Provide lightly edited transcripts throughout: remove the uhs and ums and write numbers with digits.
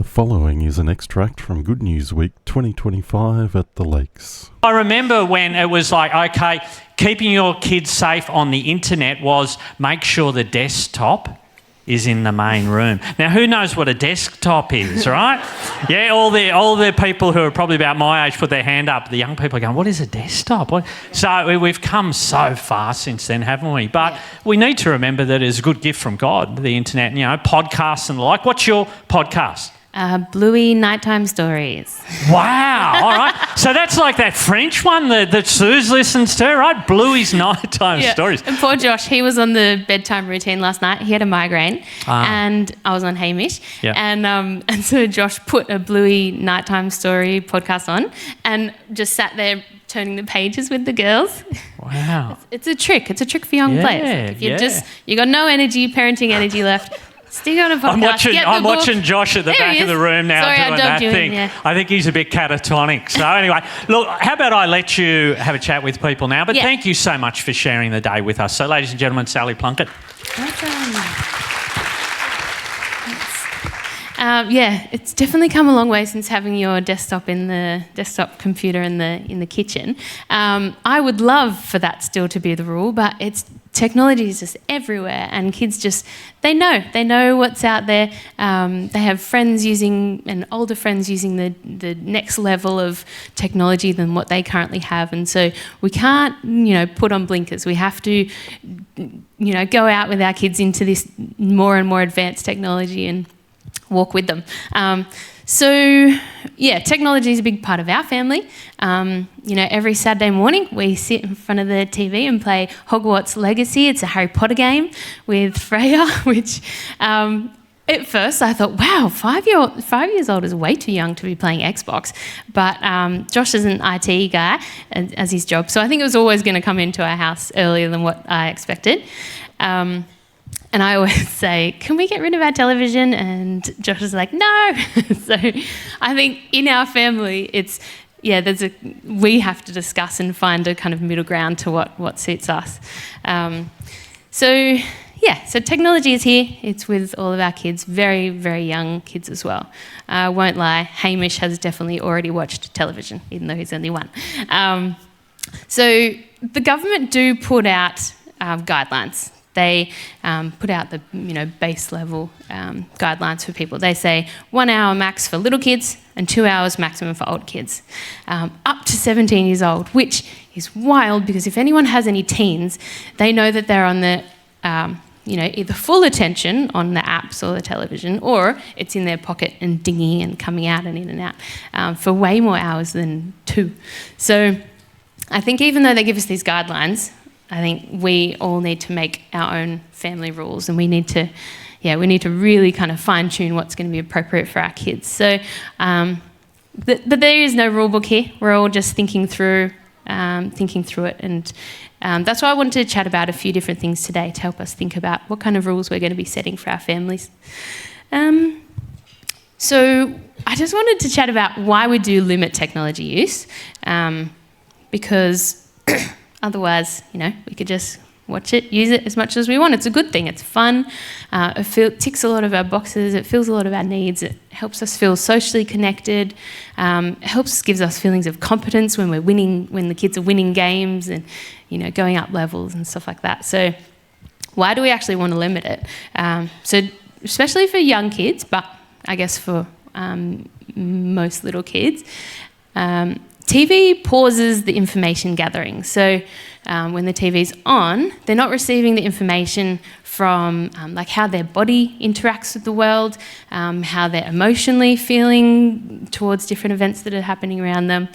The following is an extract from Good News Week 2025 at the Lakes. I remember when it was like, okay, keeping your kids safe on the internet was make sure the desktop is in the main room. Now, who knows what a desktop is, right? Yeah, all the people who are probably about my age put their hand up. The young people are going, what is a desktop? So we've come so far since then, haven't we? But we need to remember that it's a good gift from God, the internet, podcasts and the like. What's your podcast? Bluey Nighttime Stories. Wow, all right. So that's like that French one that Suze listens to, right? Bluey's Nighttime Stories. And poor Josh, he was on the bedtime routine last night. He had a migraine and I was on Hamish. Yeah. And so Josh put a Bluey Nighttime Story podcast on and just sat there turning the pages with the girls. Wow. It's a trick. It's a trick for young players. Like if you got no energy, parenting energy left, stick on a podcast. I'm watching Josh at the back of the room now doing that thing. I think he's a bit catatonic. So anyway, look, how about I let you have a chat with people now? But thank you so much for sharing the day with us. So ladies and gentlemen, Sally Plunkett. It's definitely come a long way since having your desktop computer in the kitchen. I would love for that still to be the rule, but technology is just everywhere, and kids they know what's out there. They have friends and older friends using the next level of technology than what they currently have, and so we can't put on blinkers. We have to go out with our kids into this more and more advanced technology and walk with them. Technology is a big part of our family. Every Saturday morning we sit in front of the TV and play Hogwarts Legacy. It's a Harry Potter game with Freya, which at first I thought, wow, 5 years old is way too young to be playing Xbox. But Josh is an IT guy as his job, so I think it was always going to come into our house earlier than what I expected. And I always say, can we get rid of our television? And Josh is like, no. So I think in our family, we have to discuss and find a kind of middle ground to what suits us. So technology is here. It's with all of our kids, very, very young kids as well. I won't lie, Hamish has definitely already watched television, even though he's only one. So the government do put out guidelines. They put out the base level guidelines for people. They say 1 hour max for little kids and 2 hours maximum for old kids, up to 17 years old, which is wild because if anyone has any teens, they know that they're on the either full attention on the apps or the television, or it's in their pocket and dinging and coming out and in and out for way more hours than 2. So I think even though they give us these guidelines, I think we all need to make our own family rules, and we need to really kind of fine tune what's going to be appropriate for our kids. So, but there is no rule book here. We're all just thinking through it, and that's why I wanted to chat about a few different things today to help us think about what kind of rules we're going to be setting for our families. So I just wanted to chat about why we do limit technology use, because otherwise, we could just watch it, use it as much as we want. It's a good thing. It's fun. It ticks a lot of our boxes. It fills a lot of our needs. It helps us feel socially connected. It gives us feelings of competence when we're winning, when the kids are winning games and, going up levels and stuff like that. So why do we actually want to limit it? So especially for young kids, but I guess for most little kids, TV pauses the information gathering. So when the TV's on, they're not receiving the information from how their body interacts with the world, how they're emotionally feeling towards different events that are happening around them.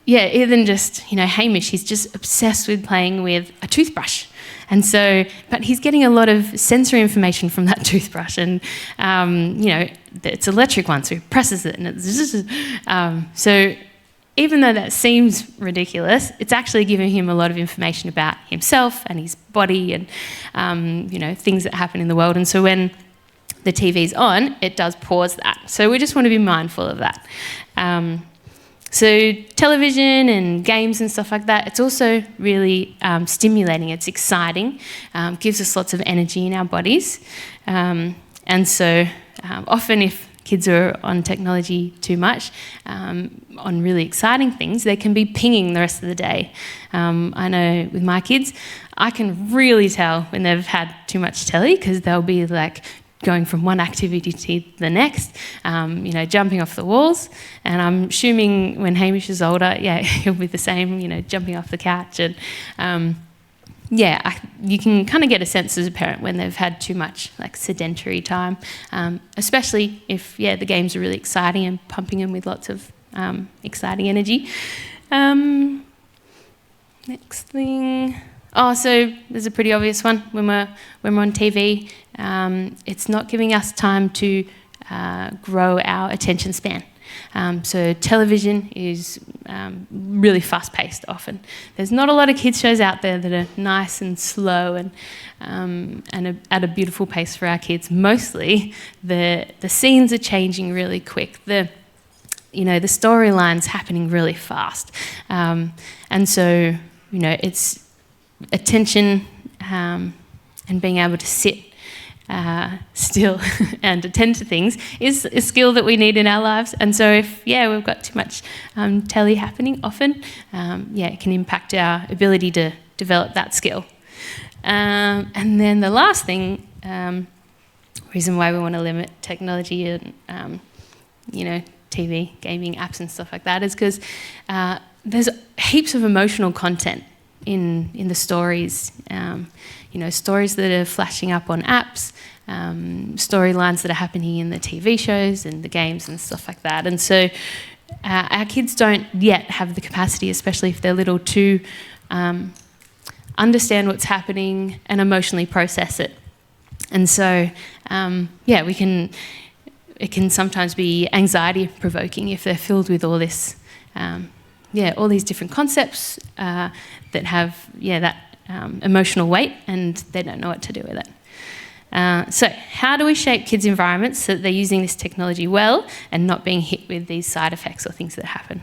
Even just, Hamish, he's just obsessed with playing with a toothbrush. And so, but he's getting a lot of sensory information from that toothbrush, and it's an electric one, so he presses it, and it's so even though that seems ridiculous, it's actually giving him a lot of information about himself and his body and things that happen in the world. And so when the TV's on, it does pause that. So we just want to be mindful of that. So television and games and stuff like that, it's also really stimulating. It's exciting, gives us lots of energy in our bodies. And so often if kids are on technology too much, on really exciting things, they can be pinging the rest of the day. I know with my kids, I can really tell when they've had too much telly, because they'll be like going from one activity to the next, jumping off the walls. And I'm assuming when Hamish is older, he'll be the same, jumping off the couch. And you can kind of get a sense as a parent when they've had too much like sedentary time, especially if the games are really exciting and pumping them with lots of exciting energy. Next thing. So there's a pretty obvious one when we're on TV. It's not giving us time to grow our attention span. So television is really fast-paced often. There's not a lot of kids shows out there that are nice and slow and at a beautiful pace for our kids. Mostly the scenes are changing really quick. The storyline's happening really fast. And so, it's attention and being able to sit still and attend to things is a skill that we need in our lives. And so if we've got too much telly happening often, it can impact our ability to develop that skill. And then the last thing, reason why we want to limit technology and TV, gaming, apps and stuff like that is because there's heaps of emotional content in the stories, stories that are flashing up on apps, storylines that are happening in the TV shows and the games and stuff like that. And so our kids don't yet have the capacity, especially if they're little, to understand what's happening and emotionally process it. And so, it can sometimes be anxiety provoking if they're filled with all this all these different concepts that have that emotional weight, and they don't know what to do with it. So how do we shape kids' environments so that they're using this technology well and not being hit with these side effects or things that happen?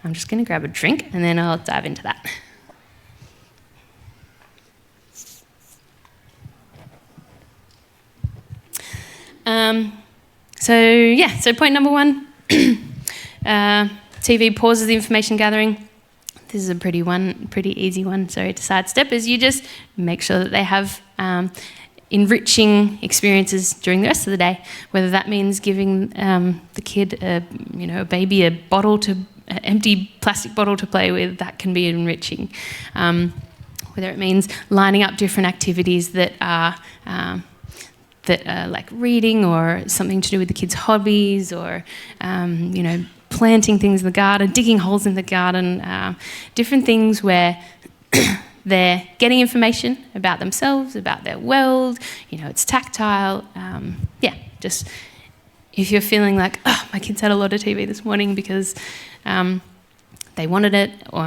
I'm just going to grab a drink and then I'll dive into that. So point number one, TV pauses the information gathering. This is a pretty easy one, sorry to sidestep, is you just make sure that they have enriching experiences during the rest of the day, whether that means giving the kid a baby an empty plastic bottle to play with. That can be enriching. Whether it means lining up different activities that are like reading or something to do with the kids' hobbies, or planting things in the garden, digging holes in the garden, different things where they're getting information about themselves, about their world, it's tactile. Just if you're feeling like, my kids had a lot of TV this morning because they wanted it, or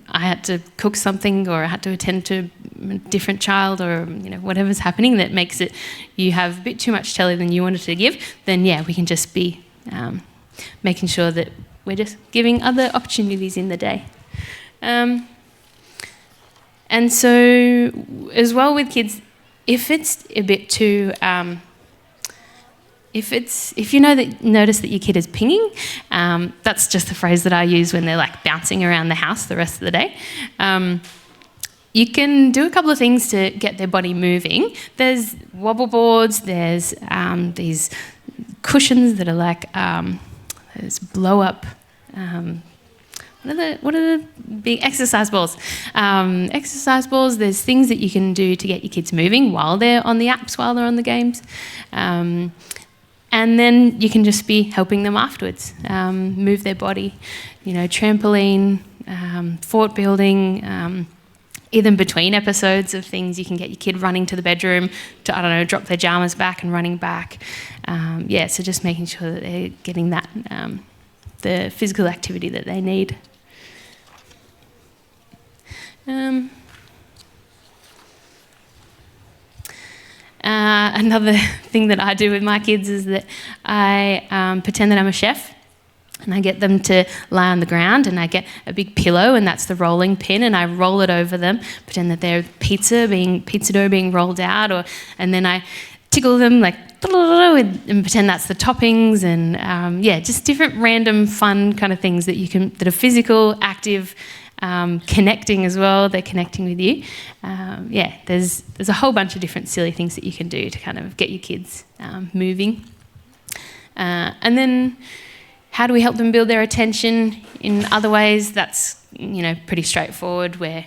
I had to cook something, or I had to attend to a different child, or whatever's happening that makes it you have a bit too much telly than you wanted to give, then we can just be making sure that we're just giving other opportunities in the day. And so as well with kids, if it's a bit too if you notice that your kid is pinging, that's just the phrase that I use when they're like bouncing around the house the rest of the day. You can do a couple of things to get their body moving. There's wobble boards, there's these cushions that are like there's blow up. What are the big exercise balls? Exercise balls. There's things that you can do to get your kids moving while they're on the apps, while they're on the games. And then you can just be helping them afterwards, move their body, trampoline, fort building, even between episodes of things. You can get your kid running to the bedroom to, drop their pyjamas back and running back. So just making sure that they're getting that, the physical activity that they need. Another thing that I do with my kids is that I pretend that I'm a chef, and I get them to lie on the ground, and I get a big pillow, and that's the rolling pin, and I roll it over them, pretend that they're pizza dough being rolled out, and then I tickle them, like and pretend that's the toppings, and just different random fun kind of things that that are physical, active, connecting as well. They're connecting with you. There's a whole bunch of different silly things that you can do to kind of get your kids moving. And then how do we help them build their attention in other ways? That's pretty straightforward. We're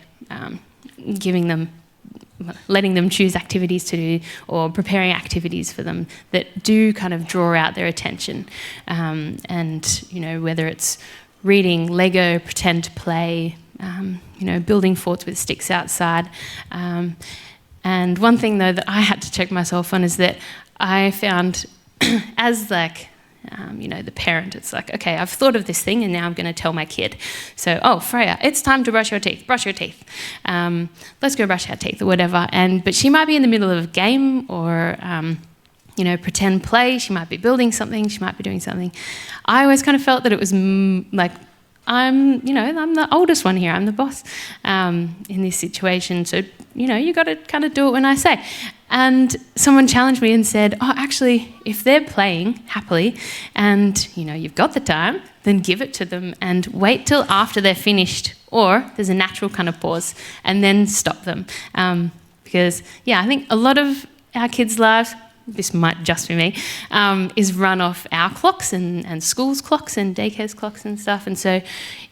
letting them choose activities to do, or preparing activities for them that do kind of draw out their attention. Whether it's reading, Lego, pretend play, building forts with sticks outside. And one thing, though, that I had to check myself on is that I found as the parent, it's like, okay, I've thought of this thing and now I'm going to tell my kid. So, Freya, it's time to brush your teeth. Let's go brush our teeth or whatever. But she might be in the middle of a game or, pretend play. She might be building something. She might be doing something. I always kind of felt that it was I'm the oldest one here. I'm the boss in this situation. So, you got to kind of do it when I say. And someone challenged me and said, actually, if they're playing happily and, you've got the time, then give it to them and wait till after they're finished, or there's a natural kind of pause, and then stop them. Because, I think a lot of our kids' lives, this might just be me, is run off our clocks and schools' clocks and daycare's clocks and stuff. And so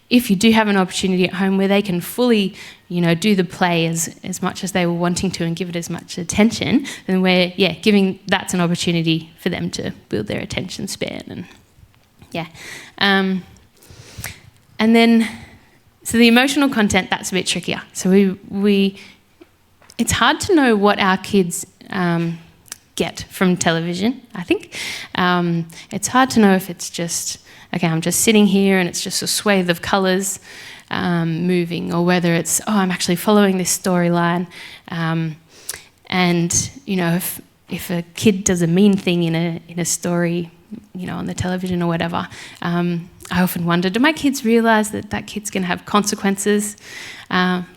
if you do have an opportunity at home where they can fully, do the play as much as they were wanting to and give it as much attention, then that's an opportunity for them to build their attention span. And then, so the emotional content, that's a bit trickier. So it's hard to know what our kids get from television, I think. It's hard to know if it's just, okay, I'm just sitting here and it's just a swathe of colours moving, or whether it's, I'm actually following this storyline. If a kid does a mean thing in a story, on the television or whatever, I often wonder, do my kids realise that kid's going to have consequences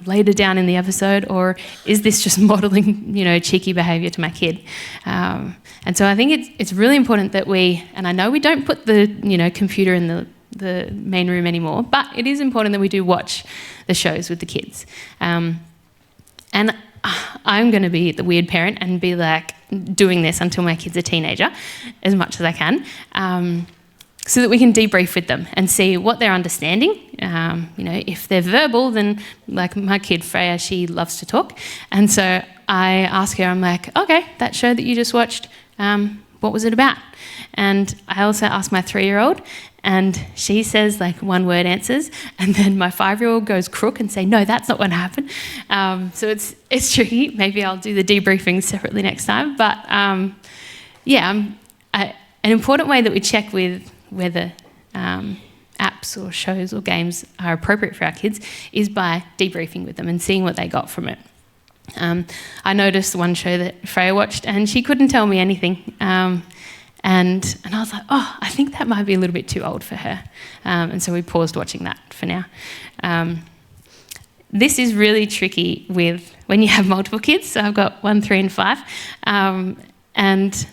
later down in the episode, or is this just modelling, cheeky behaviour to my kid? And so I think it's really important that and I know we don't put the, computer in the main room anymore, but it is important that we do watch the shows with the kids. And I'm going to be the weird parent and be doing this until my kid's a teenager, as much as I can. So that we can debrief with them and see what they're understanding. If they're verbal, then like my kid Freya, she loves to talk. And so I ask her, I'm like, okay, that show that you just watched, what was it about? And I also ask my 3-year-old, and she says one-word answers, and then my 5-year-old goes crook and say, no, that's not what happened. So it's tricky. Maybe I'll do the debriefing separately next time. But an important way that we check with whether apps or shows or games are appropriate for our kids is by debriefing with them and seeing what they got from it. I noticed one show that Freya watched and she couldn't tell me anything. And I was like, I think that might be a little bit too old for her. And so we paused watching that for now. This is really tricky when you have multiple kids. So I've got 1, 3 and 5. And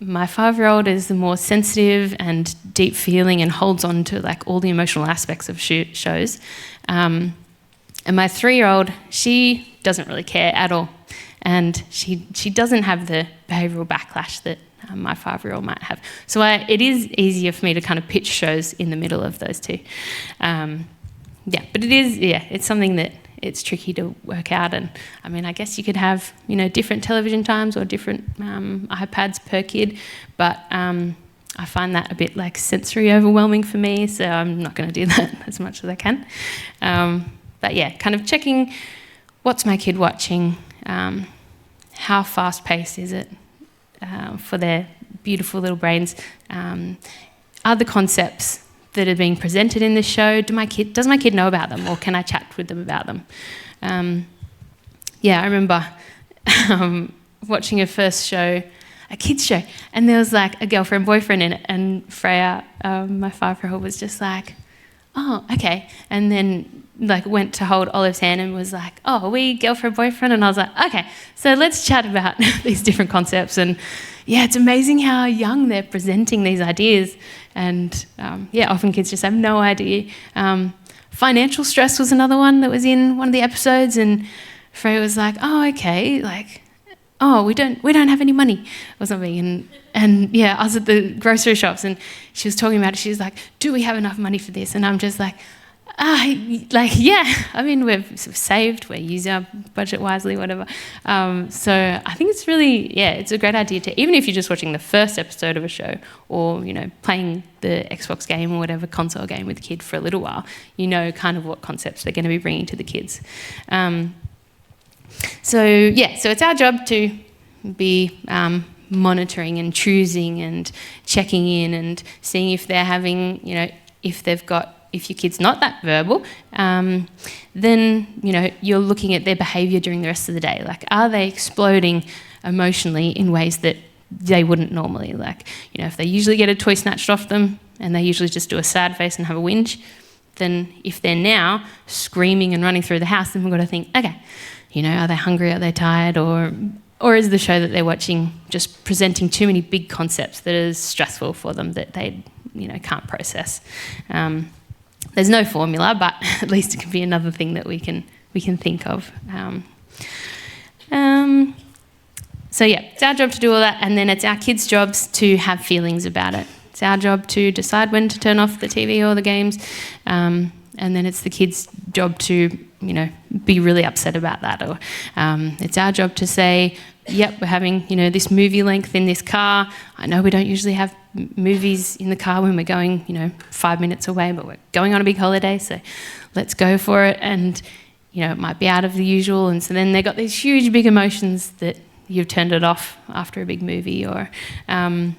my 5-year-old is the more sensitive and deep feeling and holds on to all the emotional aspects of shows. And my 3-year-old, she doesn't really care at all. And she doesn't have the behavioural backlash that my 5-year-old might have. So it is easier for me to kind of pitch shows in the middle of those two. But it's something that it's tricky to work out. And I mean, I guess you could have, different television times or different iPads per kid, but I find that a bit sensory overwhelming for me, so I'm not going to do that as much as I can. Kind of checking what's my kid watching, how fast-paced is it for their beautiful little brains, are the concepts that are being presented in this show, does my kid know about them, or can I chat with them about them? I remember watching a first show, a kids show, and there was a girlfriend boyfriend in it, and Freya, my 5-year-old, was just like, oh, okay. And then like went to hold Olive's hand and was like, oh, are we girlfriend, boyfriend? And I was like, okay, so let's chat about these different concepts. And yeah, it's amazing how young they're presenting these ideas. And often kids just have no idea. Financial stress was another one that was in one of the episodes, and Freya was like, oh, okay, like, oh, we don't have any money or something. And yeah, I was at the grocery shops and she was talking about it. She was like, do we have enough money for this? And I'm just like, yeah, I mean, we've sort of saved, we're using our budget wisely, whatever. So I think it's really, it's a great idea to, even if you're just watching the first episode of a show or, playing the Xbox game or whatever console game with the kid for a little while, kind of what concepts they're going to be bringing to the kids. So it's our job to be monitoring and choosing and checking in and seeing if they're having, if your kid's not that verbal, then, you're looking at their behaviour during the rest of the day. Like, are they exploding emotionally in ways that they wouldn't normally? Like, if they usually get a toy snatched off them and they usually just do a sad face and have a whinge, then if they're now screaming and running through the house, then we've got to think, okay, are they hungry, are they tired, or is the show that they're watching just presenting too many big concepts that is stressful for them that they, can't process? There's no formula, but at least it can be another thing that we can think of. So it's our job to do all that, and then it's our kids' jobs to have feelings about it. It's our job to decide when to turn off the TV or the games, and then it's the kids' job to, be really upset about that. Or it's our job to say, yep, we're having, this movie length in this car. I know we don't usually have movies in the car when we're going, 5 minutes away, but we're going on a big holiday, so let's go for it. And, it might be out of the usual. And so then they've got these huge, big emotions that you've turned it off after a big movie. Or, when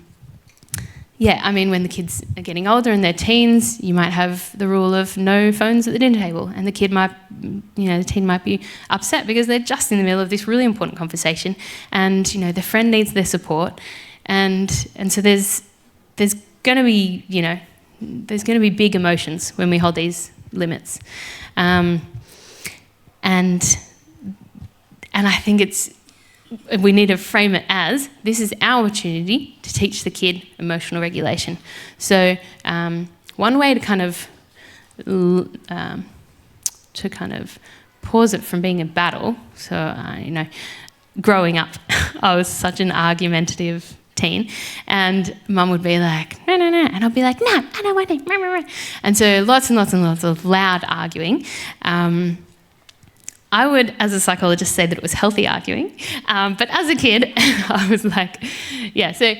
the kids are getting older and they're teens, you might have the rule of no phones at the dinner table, and the kid might, the teen might be upset because they're just in the middle of this really important conversation, and their friend needs their support, and so there's going to be there's going to be big emotions when we hold these limits, and I think we need to frame it as this is our opportunity to teach the kid emotional regulation. So one way to kind of pause it from being a battle. So growing up, I was such an argumentative teen, and Mum would be like, no, and I'd be like, no, I don't want it. And so lots and lots and lots of loud arguing. I would, as a psychologist, say that it was healthy arguing. But as a kid, I was like, so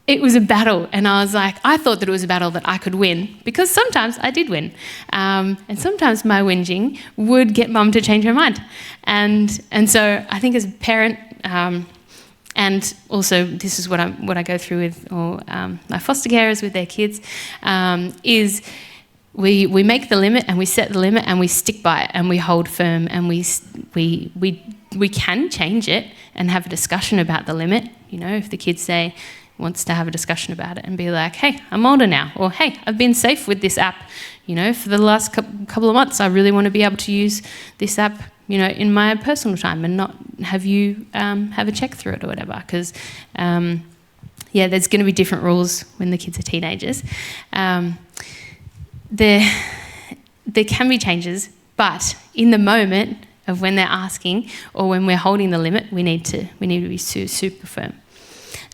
it was a battle. And I was like, I thought that it was a battle that I could win, because sometimes I did win. And sometimes my whinging would get Mum to change her mind. And so I think as a parent, and also this is what I go through with all my foster carers with their kids, is we make the limit and we set the limit and we stick by it and we hold firm, and we can change it and have a discussion about the limit. If the kids wants to have a discussion about it and be like, hey, I'm older now, or hey, I've been safe with this app, for the last couple of months, I really want to be able to use this app, in my personal time and not have you have a check through it or whatever, because there's going to be different rules when the kids are teenagers. There can be changes, but in the moment of when they're asking or when we're holding the limit, we need to be super firm.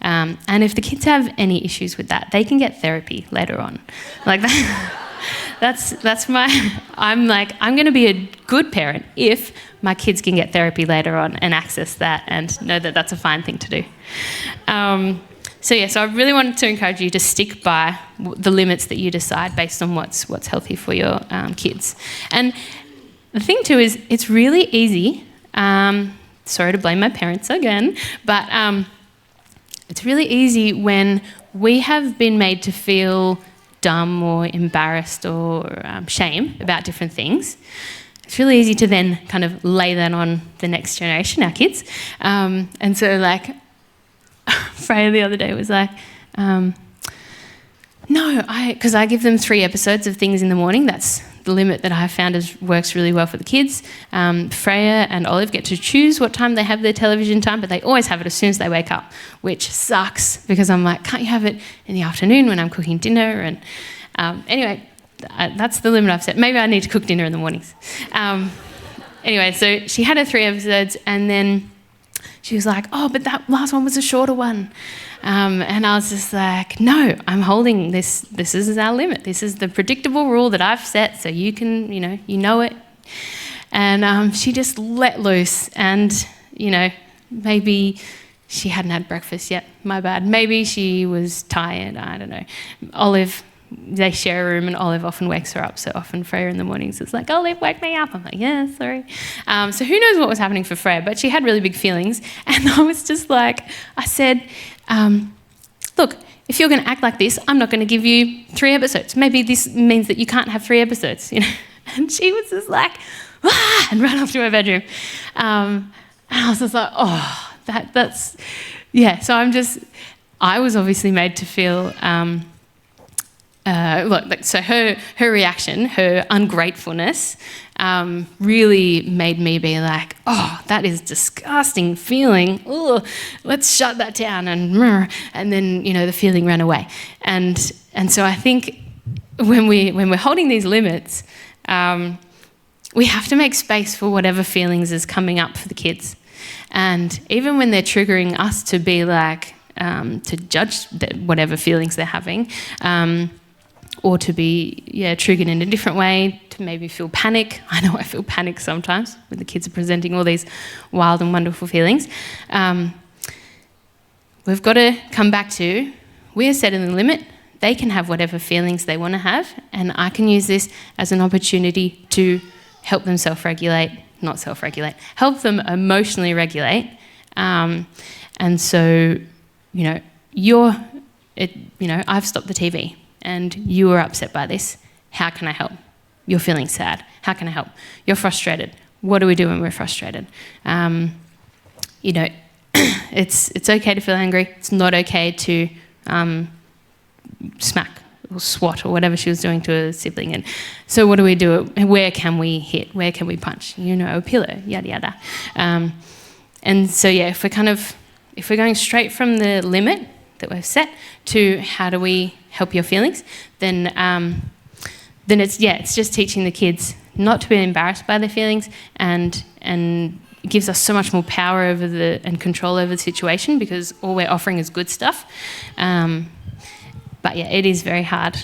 And if the kids have any issues with that, they can get therapy later on. Like that. That's I'm going to be a good parent if my kids can get therapy later on and access that and know that that's a fine thing to do. So I really wanted to encourage you to stick by the limits that you decide based on what's healthy for your kids. And the thing too is it's really easy, sorry to blame my parents again, but it's really easy when we have been made to feel dumb or embarrassed or shame about different things. It's really easy to then kind of lay that on the next generation, our kids. And so Freya the other day was like, no, because I give them 3 episodes of things in the morning. That's the limit that I've found works really well for the kids. Freya and Olive get to choose what time they have their television time, but they always have it as soon as they wake up, which sucks because I'm like, can't you have it in the afternoon when I'm cooking dinner? And anyway, that's the limit I've set. Maybe I need to cook dinner in the mornings. Anyway, so she had her 3 episodes, and then she was like, oh, but that last one was a shorter one. And I was just like, no, I'm holding this. This is our limit. This is the predictable rule that I've set, so you can, you know it. And she just let loose, and, maybe she hadn't had breakfast yet. My bad. Maybe she was tired. I don't know. Olive, they share a room, and Olive often wakes her up. So often Freya in the mornings is like, Olive, wake me up. I'm like, yeah, sorry. So who knows what was happening for Freya, but she had really big feelings. And I was just like, I said, look, if you're going to act like this, I'm not going to give you 3 episodes. Maybe this means that you can't have 3 episodes, And she was just like, ah, and ran off to her bedroom. And I was just like, oh, that's, yeah. So I was obviously made to feel, so her reaction, her ungratefulness, really made me be like, oh, that is disgusting feeling. Oh, let's shut that down. And then, the feeling ran away. And so I think when we're holding these limits, we have to make space for whatever feelings is coming up for the kids. And even when they're triggering us to be like, to judge whatever feelings they're having, or to be triggered in a different way, to maybe feel panic. I know I feel panic sometimes when the kids are presenting all these wild and wonderful feelings. We've got to come back to, we are setting the limit. They can have whatever feelings they want to have, and I can use this as an opportunity to help them help them emotionally regulate. And so, I've stopped the TV. And you were upset by this. How can I help? You're feeling sad. How can I help? You're frustrated. What do we do when we're frustrated? It's okay to feel angry. It's not okay to smack or swat or whatever she was doing to a sibling. And so what do we do? Where can we hit? Where can we punch? A pillow, yada, yada. And so, if we're going straight from the limit that we've set to how do we help your feelings, then it's just teaching the kids not to be embarrassed by their feelings, and it gives us so much more power over and control over the situation, because all we're offering is good stuff. But it is very hard,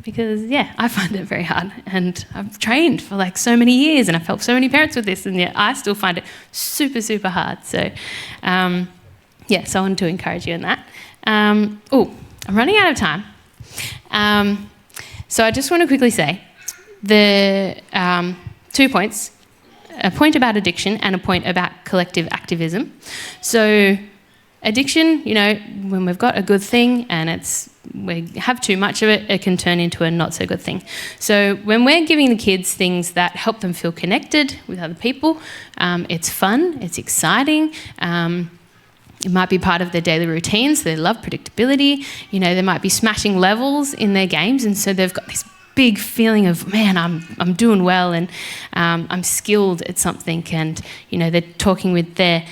because I find it very hard, and I've trained for like so many years, and I've helped so many parents with this, and yet I still find it super, super hard. So so I wanted to encourage you in that. I'm running out of time. So I just want to quickly say the 2 points, a point about addiction and a point about collective activism. So addiction, when we've got a good thing and we have too much of it, it can turn into a not so good thing. So when we're giving the kids things that help them feel connected with other people, it's fun, it's exciting, it might be part of their daily routines. They love predictability. They might be smashing levels in their games, and so they've got this big feeling of, man, I'm doing well, and I'm skilled at something. And they're talking with their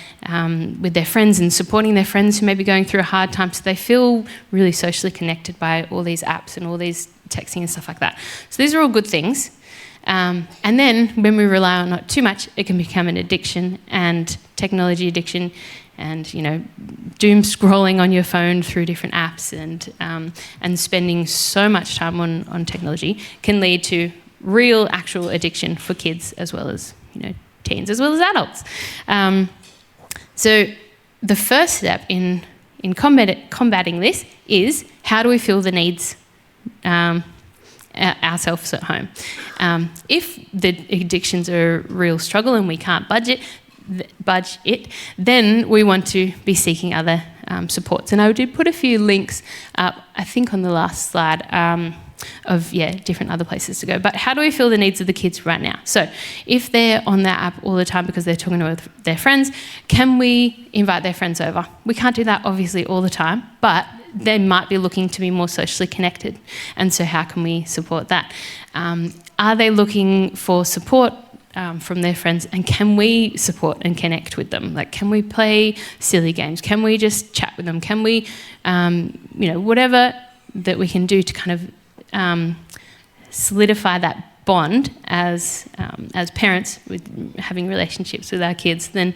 friends and supporting their friends who may be going through a hard time. So they feel really socially connected by all these apps and all these texting and stuff like that. So these are all good things. And then when we rely on it too much, it can become an addiction, and technology addiction, and doom scrolling on your phone through different apps, and spending so much time on technology can lead to real actual addiction for kids as well as teens as well as adults. So the first step in combating this is, how do we fill the needs ourselves at home? If the addictions are a real struggle and we can't budge it, then we want to be seeking other supports. And I did put a few links up, I think on the last slide, different other places to go. But how do we fill the needs of the kids right now? So if they're on that app all the time because they're talking with their friends, can we invite their friends over? We can't do that obviously all the time, but they might be looking to be more socially connected. And so how can we support that? Are they looking for support from their friends, and can we support and connect with them? Like, can we play silly games? Can we just chat with them? Can we, whatever that we can do to kind of solidify that bond as parents with having relationships with our kids, then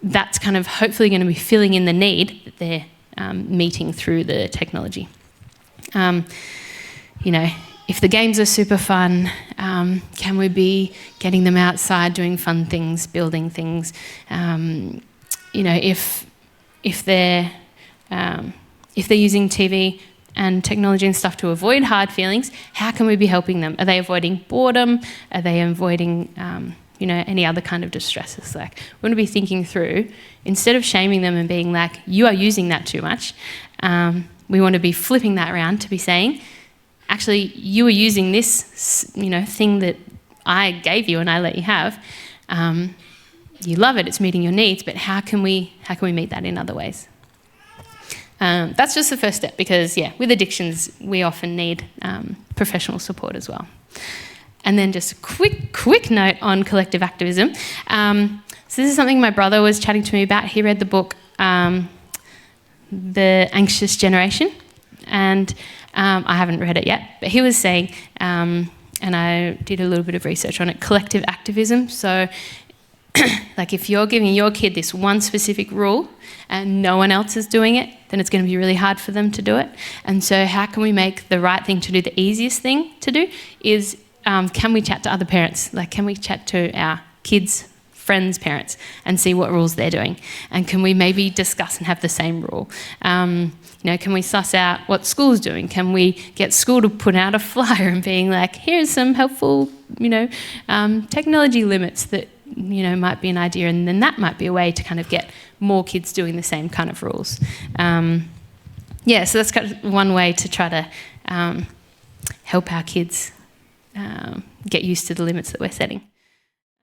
that's kind of hopefully going to be filling in the need that they're meeting through the technology. If the games are super fun, can we be getting them outside, doing fun things, building things? If they're using TV and technology and stuff to avoid hard feelings, how can we be helping them? Are they avoiding boredom? Are they avoiding any other kind of distresses? Like, we want to be thinking through, instead of shaming them and being like, you are using that too much, we want to be flipping that around to be saying, actually, you are using this, thing that I gave you and I let you have. You love it, it's meeting your needs, but how can we meet that in other ways? That's just the first step, because with addictions we often need professional support as well. And then just a quick note on collective activism. So this is something my brother was chatting to me about. He read the book The Anxious Generation, and I haven't read it yet, but he was saying, and I did a little bit of research on it, collective activism. So like, if you're giving your kid this one specific rule and no one else is doing it, then it's going to be really hard for them to do it. And so how can we make the right thing to do, the easiest thing to do, is can we chat to other parents? Like, can we chat to our kids' friends' parents and see what rules they're doing? And can we maybe discuss and have the same rule? Can we suss out what school's doing? Can we get school to put out a flyer and being like, here's some helpful, technology limits that, might be an idea, and then that might be a way to kind of get more kids doing the same kind of rules. So that's kind of one way to try to help our kids get used to the limits that we're setting.